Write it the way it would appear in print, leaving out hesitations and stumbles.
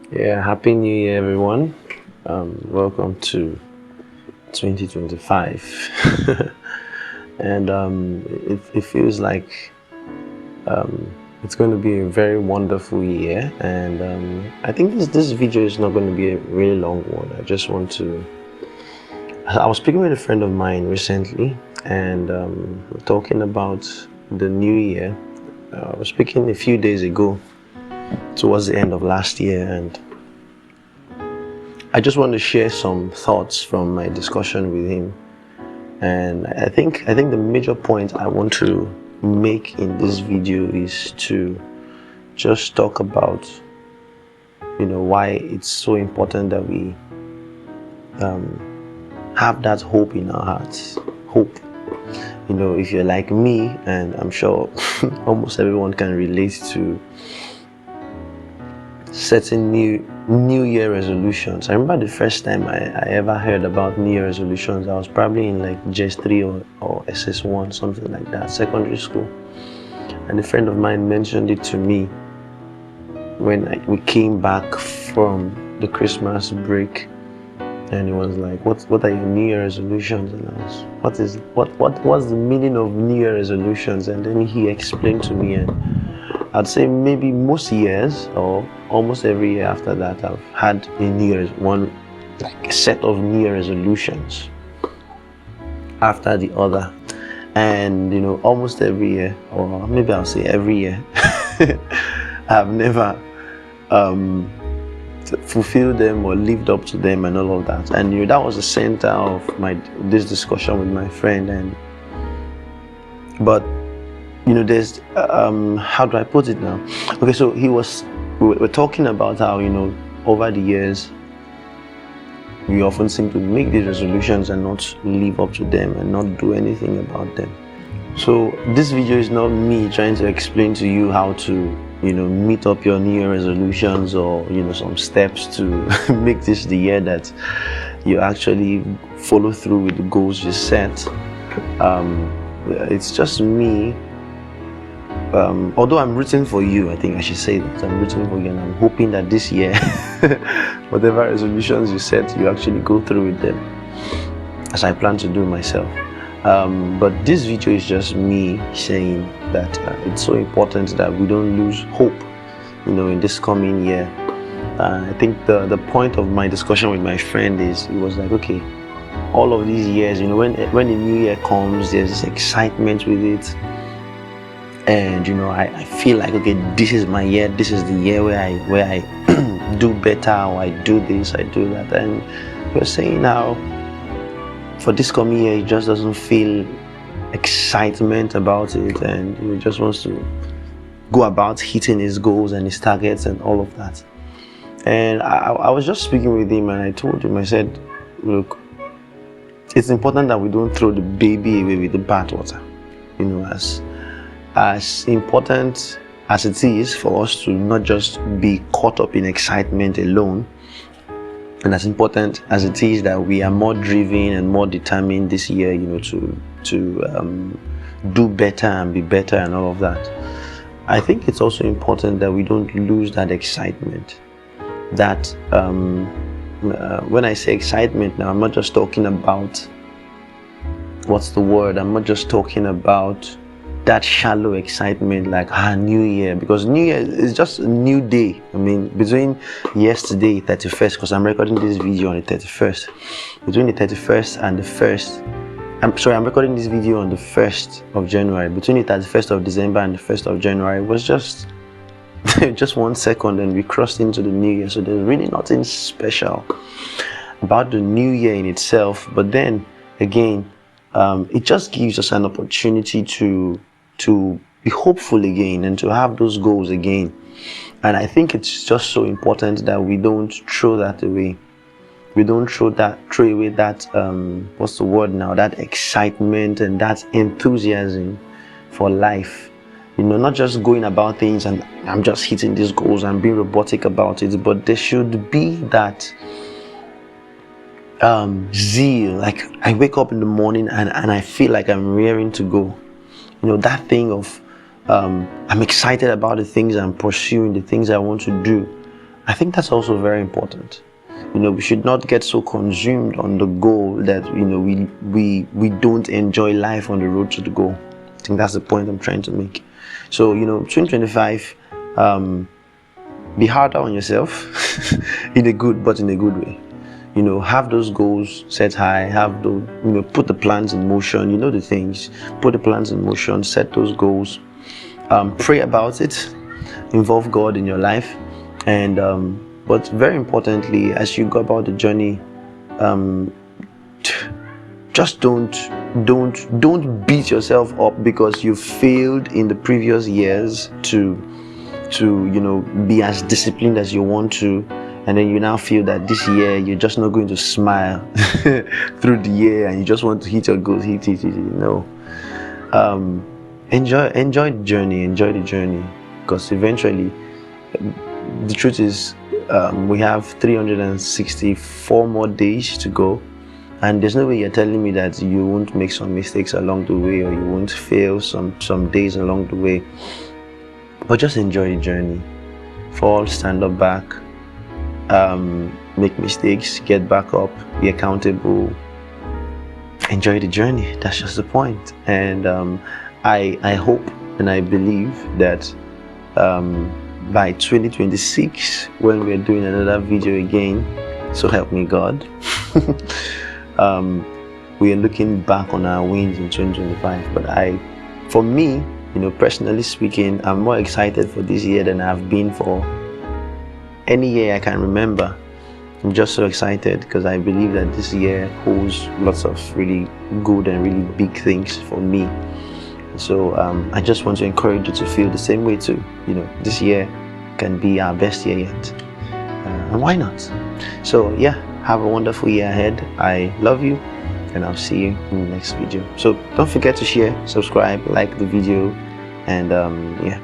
Yeah, happy New Year, everyone. Welcome to 2025. and it feels like it's going to be a very wonderful year. And I think this video is not going to be a really long one. I was speaking with a friend of mine recently, and we're talking about the new year. I was speaking a few days ago, towards the end of last year, and I just want to share some thoughts from my discussion with him. And I think the major point I want to make in this video is to just talk about, why it's so important that we have that hope in our hearts. Hope. If you're like me, and I'm sure almost everyone can relate to setting new year resolutions. I remember the first time I ever heard about new year resolutions. I was probably in like JS3 or SS1, something like that, secondary school. And a friend of mine mentioned it to me when we came back from the Christmas break, and he was like, what are your new year resolutions? And I was, what's the meaning of new year resolutions? And then he explained to me, and I'd say maybe most years or almost every year after that, I've had a set of New Year resolutions after the other. And almost every year, or maybe I'll say every year, I've never fulfilled them or lived up to them and all of that. And that was the center of this discussion with my friend. But there's how do I put it now? Okay, so we're talking about how over the years we often seem to make these resolutions and not live up to them and not do anything about them. So this video is not me trying to explain to you how to meet up your New Year resolutions or some steps to make this the year that you actually follow through with the goals you set. It's just me. Although I'm rooting for you, I think I should say that I'm rooting for you, and I'm hoping that this year, whatever resolutions you set, you actually go through with them, as I plan to do myself. But this video is just me saying that it's so important that we don't lose hope, in this coming year. I think the point of my discussion with my friend is, it was like, okay, all of these years, when the new year comes, there's this excitement with it. And I feel like, okay, this is my year. This is the year where I do better, or I do this, I do that. And you're saying now, for this coming year, he just doesn't feel excitement about it, and he just wants to go about hitting his goals and his targets and all of that. And I was just speaking with him, and I told him, I said, look, it's important that we don't throw the baby away with the bathwater. As important as it is for us to not just be caught up in excitement alone, and as important as it is that we are more driven and more determined this year, to do better and be better and all of that, I think it's also important that we don't lose that excitement. That when I say excitement now, I'm not just talking about, what's the word? I'm not just talking about that shallow excitement like new year, because new year is just a new day. I mean, between yesterday 31st, because I'm recording this video on the 31st, between the 31st and the 1st, I'm recording this video on the 1st of January. Between the 31st of December and the 1st of January was just 1 second, and we crossed into the new year. So there's really nothing special about the new year in itself. But then again, it just gives us an opportunity to be hopeful again and to have those goals again. And I think it's just so important that we don't throw that away. We don't throw away that what's the word now? That excitement and that enthusiasm for life. Not just going about things and I'm just hitting these goals and being robotic about it, but there should be that zeal. Like, I wake up in the morning and I feel like I'm raring to go. That thing of I'm excited about the things I'm pursuing, the things I want to do, I think that's also very important. We should not get so consumed on the goal that we don't enjoy life on the road to the goal. I think that's the point I'm trying to make. So 2025, be harder on yourself in a good way. Have those goals set high, have those, put the plans in motion, the things, put the plans in motion, set those goals, pray about it, involve God in your life, and but very importantly, as you go about the journey, just don't beat yourself up because you failed in the previous years to be as disciplined as you want to, and then you now feel that this year you're just not going to smile through the year and you just want to hit your goals. No. Enjoy the journey, because eventually, the truth is, we have 364 more days to go, and there's no way you're telling me that you won't make some mistakes along the way, or you won't fail some days along the way. But just enjoy the journey. Fall, stand up, back, make mistakes, get back up, be accountable. Enjoy the journey. That's just the point. And I hope and I believe that by 2026, when we're doing another video again, so help me God, we are looking back on our wins in 2025. But for me, personally speaking, I'm more excited for this year than I've been for any year I can remember. I'm just so excited because I believe that this year holds lots of really good and really big things for me. So I just want to encourage you to feel the same way too. This year can be our best year yet, and why not? So yeah, have a wonderful year ahead. I love you, and I'll see you in the next video. So don't forget to share, subscribe, like the video, and yeah.